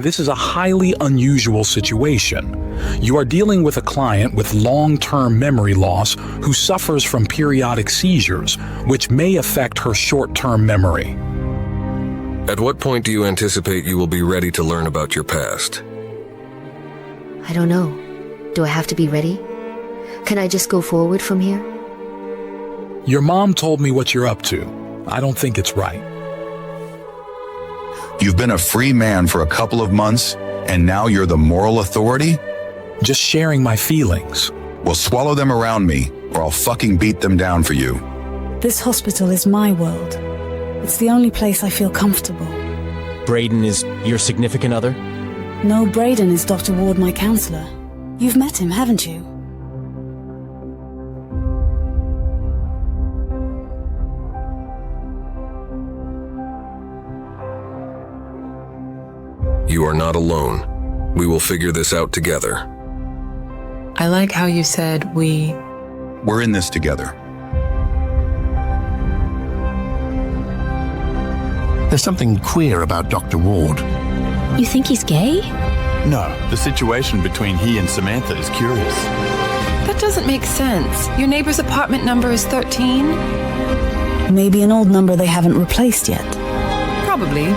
This is a highly unusual situation. You are dealing with a client with long-term memory loss who suffers from periodic seizures, which may affect her short-term memory. At what point do you anticipate you will be ready to learn about your past? I don't know. Do I have to be ready? Can I just go forward from here? Your mom told me what you're up to. I don't think it's right. You've been a free man for a couple of months, and now you're the moral authority? Just sharing my feelings. Well, swallow them around me, or I'll fucking beat them down for you. This hospital is my world. It's the only place I feel comfortable. Brayydon is your significant other? No, Brayydon is Dr. Ward, my counselor. You've met him, haven't you? You are not alone. We will figure this out together. I like how you said we. We're in this together. There's something queer about Dr. Ward. You think he's gay? No, the situation between he and Sammantha is curious. That doesn't make sense. Your neighbor's apartment number is 13? Maybe an old number they haven't replaced yet. Probably.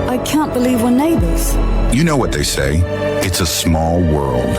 I can't believe we're neighbors. You know what they say. It's a small world.